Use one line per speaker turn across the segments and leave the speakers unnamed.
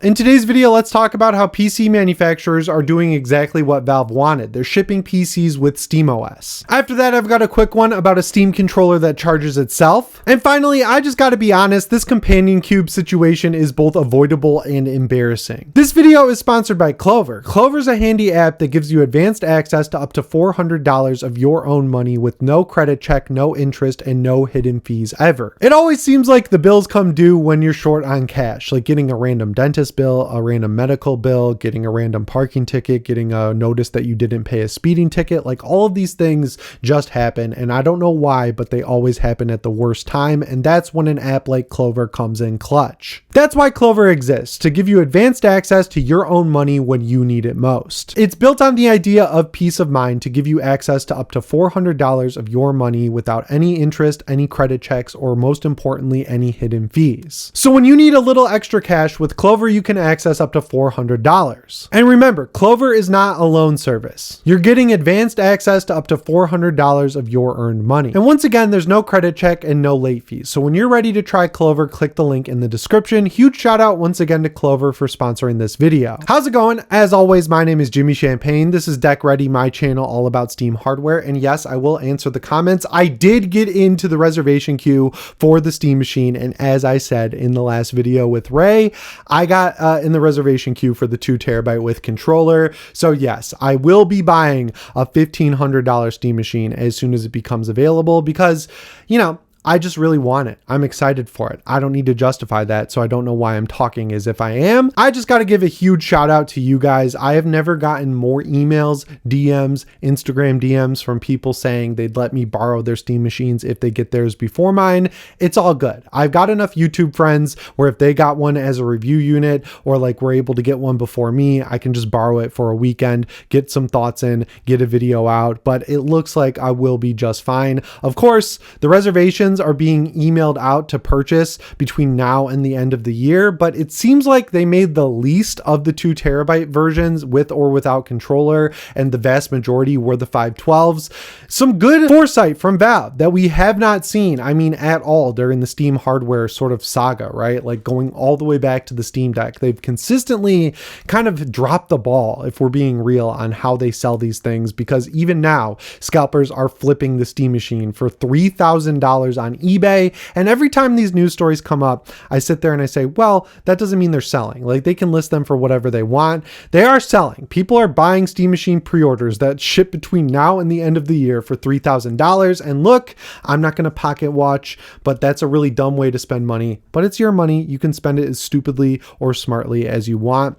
In today's video, let's talk about how PC manufacturers are doing exactly what Valve wanted. They're shipping PCs with SteamOS. After that, I've got a quick one about a Steam controller that charges itself. And finally, I just gotta be honest, this companion cube situation is both avoidable and embarrassing. This video is sponsored by Clover. Clover's a handy app that gives you advanced access to up to $400 of your own money with no credit check, no interest, and no hidden fees ever. It always seems like the bills come due when you're short on cash, like getting a random dentist bill, a random medical bill, getting a random parking ticket, getting a notice that you didn't pay a speeding ticket. Like all of these things just happen, and I don't know why, but they always happen at the worst time, and that's when an app like Clover comes in clutch. That's why Clover exists, to give you advanced access to your own money when you need it most. It's built on the idea of peace of mind to give you access to up to $400 of your money without any interest, any credit checks, or most importantly, any hidden fees. So when you need a little extra cash with Clover, you can access up to $400. And remember, Clover is not a loan service. You're getting advanced access to up to $400 of your earned money. And once again, there's no credit check and no late fees. So when you're ready to try Clover, click the link in the description. Huge shout out once again to Clover for sponsoring this video. How's it going? As always, my name is Jimmy Champagne. This is Deck Ready, my channel all about Steam hardware. And yes, I will answer the comments. I did get into the reservation queue for the Steam machine. And as I said in the last video with Ray, I got in the reservation queue for the 2TB with controller. So yes, I will be buying a $1,500 Steam machine as soon as it becomes available because, you know, I just really want it. I'm excited for it. I don't need to justify that, so I don't know why I'm talking as if I am. I just got to give a huge shout out to you guys. I have never gotten more emails, DMs, Instagram DMs from people saying they'd let me borrow their Steam machines if they get theirs before mine. It's all good. I've got enough YouTube friends where if they got one as a review unit or like were able to get one before me, I can just borrow it for a weekend, get some thoughts in, get a video out, but it looks like I will be just fine. Of course, the reservations are being emailed out to purchase between now and the end of the year, but it seems like they made the least of the 2TB versions with or without controller, and the vast majority were the 512s. Some good foresight from Valve that we have not seen, I mean, at all during the Steam hardware sort of saga, right? Like going all the way back to the Steam Deck. They've consistently kind of dropped the ball, if we're being real, on how they sell these things, because even now, scalpers are flipping the Steam machine for $3,000 on eBay. And every time these news stories come up, I sit there and I say, well, that doesn't mean they're selling. Like they can list them for whatever they want. They are selling. People are buying Steam machine pre-orders that ship between now and the end of the year for $3,000. And look, I'm not going to pocket watch, but that's a really dumb way to spend money, but it's your money. You can spend it as stupidly or smartly as you want.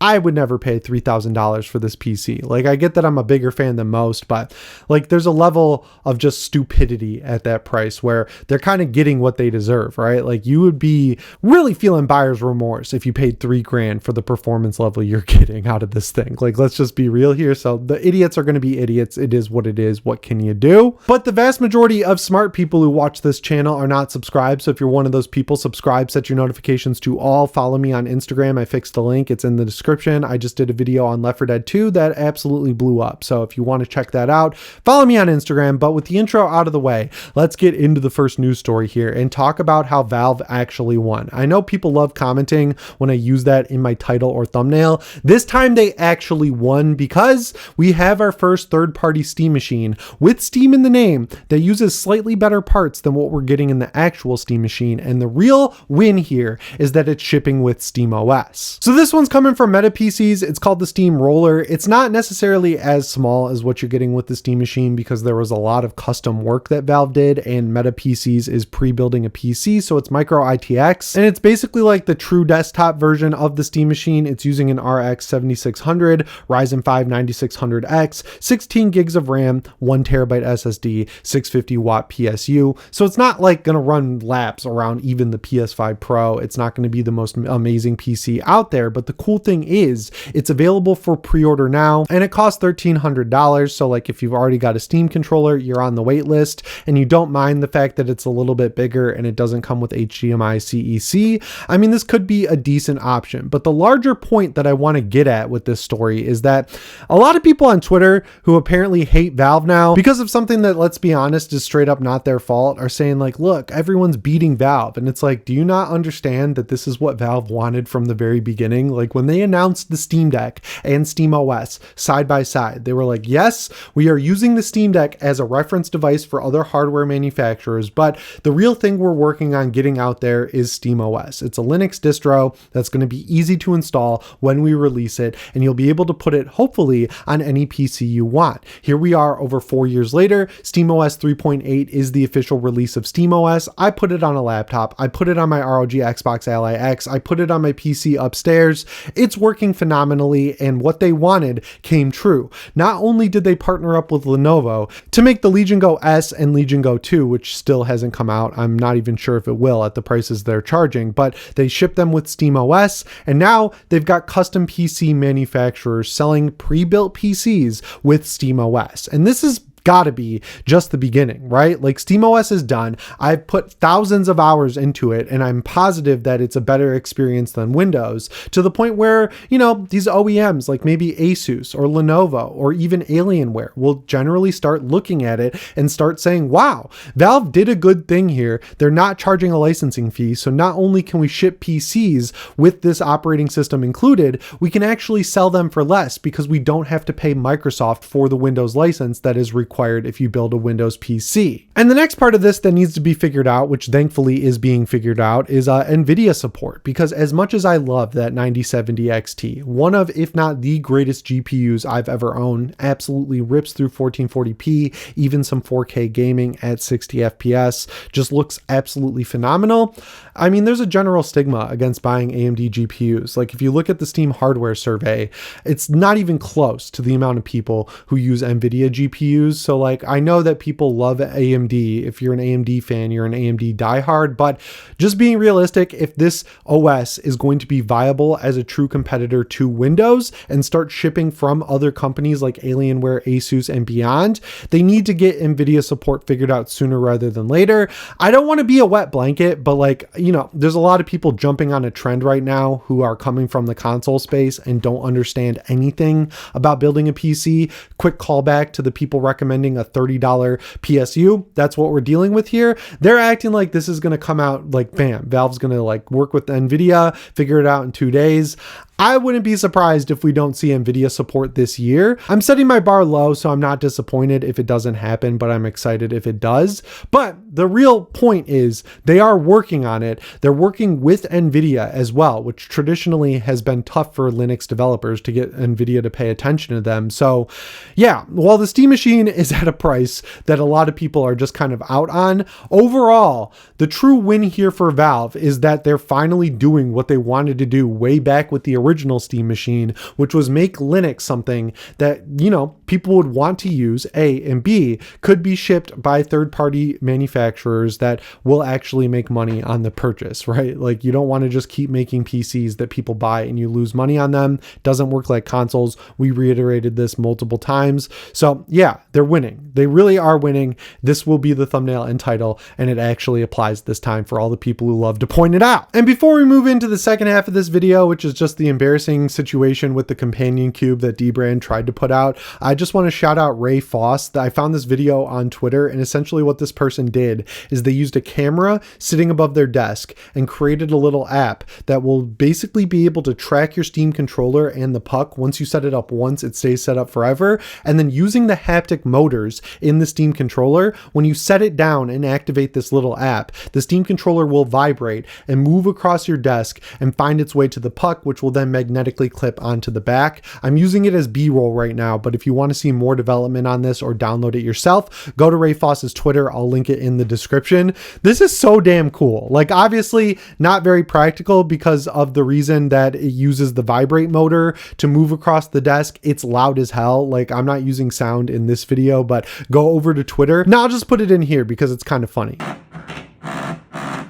I would never pay $3,000 for this PC. Like, I get that I'm a bigger fan than most, but like there's a level of just stupidity at that price where they're kind of getting what they deserve, right? Like you would be really feeling buyer's remorse if you paid $3,000 for the performance level you're getting out of this thing. Like, let's just be real here. So the idiots are going to be idiots. It is what it is. What can you do? But the vast majority of smart people who watch this channel are not subscribed. So if you're one of those people, subscribe, set your notifications to all, follow me on Instagram. I fixed the link. It's in the description. I just did a video on Left 4 Dead 2 that absolutely blew up. So if you want to check that out, follow me on Instagram. But with the intro out of the way, let's get into the first news story here and talk about how Valve actually won. I know people love commenting when I use that in my title or thumbnail. This time they actually won because we have our first third-party Steam machine with Steam in the name that uses slightly better parts than what we're getting in the actual Steam machine. And the real win here is that it's shipping with SteamOS. So this one's coming from Meta PCs. It's called the Steam Roller. It's not necessarily as small as what you're getting with the Steam machine because there was a lot of custom work that Valve did, and Meta PCs is pre-building a PC, so it's micro ITX, and it's basically like the true desktop version of the Steam machine. It's using an RX 7600, Ryzen 5 9600X, 16 gigs of RAM, 1TB SSD, 650 watt PSU. So it's not like gonna run laps around even the PS5 Pro. It's not gonna be the most amazing PC out there, but the cool thing is, it's available for pre-order now, and it costs $1,300. So like if you've already got a Steam controller, you're on the wait list, and you don't mind the fact that it's a little bit bigger and it doesn't come with HDMI CEC, I mean, this could be a decent option. But the larger point that I want to get at with this story is that a lot of people on Twitter who apparently hate Valve now because of something that, let's be honest, is straight up not their fault, are saying like, look, everyone's beating Valve. And it's like, do you not understand that this is what Valve wanted from the very beginning? Like when they announced the Steam Deck and SteamOS side by side, they were like, yes, we are using the Steam Deck as a reference device for other hardware manufacturers, but the real thing we're working on getting out there is SteamOS. It's a Linux distro that's going to be easy to install when we release it, and you'll be able to put it hopefully on any PC you want. Here we are over 4 years later. SteamOS 3.8 is the official release of SteamOS. I put it on a laptop. I put it on my ROG Xbox Ally X. I put it on my PC upstairs. It's working phenomenally, and what they wanted came true. Not only did they partner up with Lenovo to make the Legion Go S and Legion Go 2, which still hasn't come out. I'm not even sure if it will at the prices they're charging, but they shipped them with SteamOS, and now they've got custom PC manufacturers selling pre-built PCs with SteamOS. And this is gotta be just the beginning, right? Like SteamOS is done. I've put thousands of hours into it, and I'm positive that it's a better experience than Windows, to the point where, you know, these OEMs like maybe Asus or Lenovo or even Alienware will generally start looking at it and start saying, wow, Valve did a good thing here. They're not charging a licensing fee. So not only can we ship PCs with this operating system included, we can actually sell them for less because we don't have to pay Microsoft for the Windows license that is required if you build a Windows PC. And the next part of this that needs to be figured out, which thankfully is being figured out, is NVIDIA support. Because as much as I love that 9070 XT, one of, if not the greatest GPUs I've ever owned, absolutely rips through 1440p, even some 4K gaming at 60 FPS, just looks absolutely phenomenal. I mean, there's a general stigma against buying AMD GPUs. Like if you look at the Steam hardware survey, it's not even close to the amount of people who use NVIDIA GPUs. So like, I know that people love AMD. If you're an AMD fan, you're an AMD diehard, but just being realistic, if this OS is going to be viable as a true competitor to Windows and start shipping from other companies like Alienware, Asus, and beyond, they need to get NVIDIA support figured out sooner rather than later. I don't want to be a wet blanket, but like, you know, there's a lot of people jumping on a trend right now who are coming from the console space and don't understand anything about building a PC. Quick callback to the people recommending a $30 PSU. That's what we're dealing with here. They're acting like this is going to come out like bam, Valve's going to like work with NVIDIA, figure it out in 2 days. I wouldn't be surprised if we don't see NVIDIA support this year. I'm setting my bar low, so I'm not disappointed if it doesn't happen, but I'm excited if it does. But the real point is they are working on it. They're working with NVIDIA as well, which traditionally has been tough for Linux developers to get NVIDIA to pay attention to them. So yeah, while the Steam Machine is at a price that a lot of people are just kind of out on, overall, the true win here for Valve is that they're finally doing what they wanted to do way back with the original Steam Machine, which was make Linux something that, you know, people would want to use, A, and B, could be shipped by third-party manufacturers that will actually make money on the purchase, right? Like you don't want to just keep making PCs that people buy and you lose money on them. Doesn't work like consoles. We reiterated this multiple times. So yeah, they're winning. They really are winning. This will be the thumbnail and title, and it actually applies this time for all the people who love to point it out. And before we move into the second half of this video, which is just the embarrassing situation with the companion cube that dbrand tried to put out, I just want to shout out Ray Foss. I found this video on Twitter, and essentially what this person did is they used a camera sitting above their desk and created a little app that will basically be able to track your Steam controller and the puck. Once you set it up once, it stays set up forever. And then using the haptic motors in the Steam controller, when you set it down and activate this little app, the Steam controller will vibrate and move across your desk and find its way to the puck, which will then magnetically clip onto the back. I'm using it as B-roll right now, but if you want to see more development on this or download it yourself, go to Ray Foss's Twitter. I'll link it in the description. This is so damn cool. Like obviously not very practical because of the reason that it uses the vibrate motor to move across the desk. It's loud as hell. Like I'm not using sound in this video, but go over to Twitter. Now I'll just put it in here because it's kind of funny.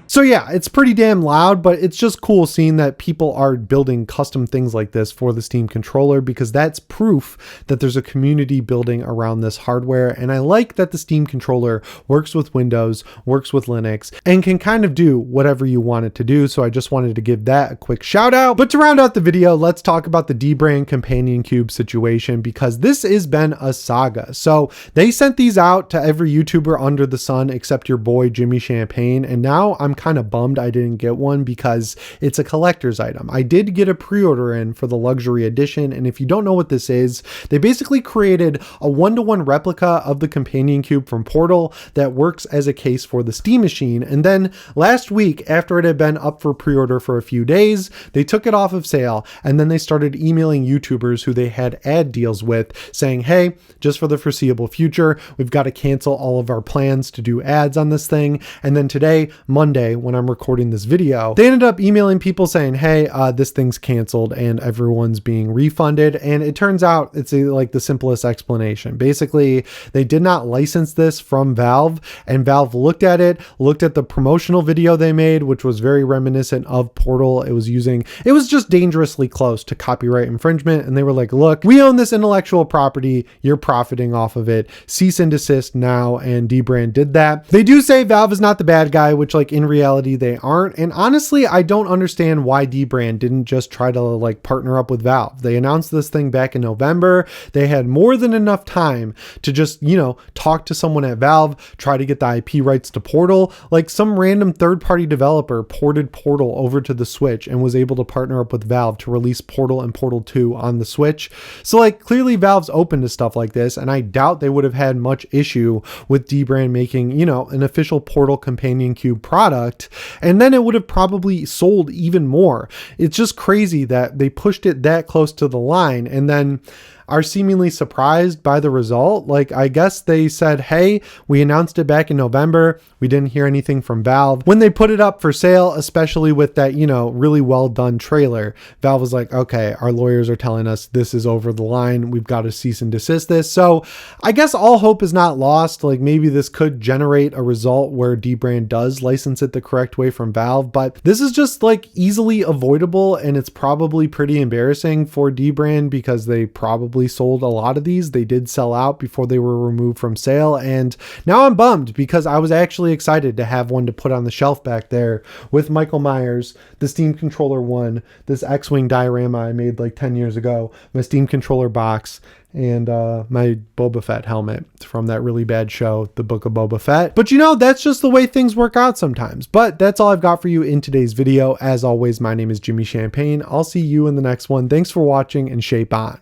So yeah, it's pretty damn loud, but it's just cool seeing that people are building custom things like this for the Steam controller, because that's proof that there's a community building around this hardware. And I like that the Steam controller works with Windows, works with Linux, and can kind of do whatever you want it to do. So I just wanted to give that a quick shout out. But to round out the video, let's talk about the dbrand companion cube situation, because this has been a saga. So they sent these out to every YouTuber under the sun except your boy Jimmy Champagne, and now I'm kind of bummed I didn't get one because it's a collector's item. I did get a pre-order in for the luxury edition, and if you don't know what this is, they basically created a one-to-one replica of the companion cube from Portal that works as a case for the Steam machine. And then last week, after it had been up for pre-order for a few days, they took it off of sale, and then they started emailing YouTubers who they had ad deals with saying, hey, just for the foreseeable future, we've got to cancel all of our plans to do ads on this thing. And then today, Monday, when I'm recording this video, they ended up emailing people saying, hey, this thing's canceled and everyone's being refunded. And it turns out it's like the simplest explanation. Basically, they did not license this from Valve, and Valve looked at it, looked at the promotional video they made, which was very reminiscent of Portal. It was just dangerously close to copyright infringement. And they were like, look, we own this intellectual property. You're profiting off of it. Cease and desist now. And dbrand did that. They do say Valve is not the bad guy, which like in reality they aren't. And honestly, I don't understand why dbrand didn't just try to like partner up with Valve. They announced this thing back in November. They had more than enough time to just, talk to someone at Valve, try to get the IP rights to Portal. Like some random third-party developer ported Portal over to the Switch and was able to partner up with Valve to release Portal and Portal 2 on the Switch. So like clearly Valve's open to stuff like this, and I doubt they would have had much issue with dbrand making, an official Portal companion cube product, and then it would have probably sold even more. It's just crazy that they pushed it that close to the line and then are seemingly surprised by the result. Like, I guess they said, hey, we announced it back in November. We didn't hear anything from Valve. When they put it up for sale, especially with that, really well done trailer, Valve was like, okay, our lawyers are telling us this is over the line. We've got to cease and desist this. So I guess all hope is not lost. Like maybe this could generate a result where dbrand does license it the correct way from Valve, but this is just like easily avoidable. And it's probably pretty embarrassing for dbrand because they probably sold a lot of these. They did sell out before they were removed from sale. And now I'm bummed because I was actually excited to have one to put on the shelf back there with Michael Myers, the Steam Controller 1, this X-Wing diorama I made like 10 years ago, my Steam Controller box, and my Boba Fett helmet from that really bad show, The Book of Boba Fett. But that's just the way things work out sometimes. But that's all I've got for you in today's video. As always, my name is Jimmy Champagne. I'll see you in the next one. Thanks for watching and shape on.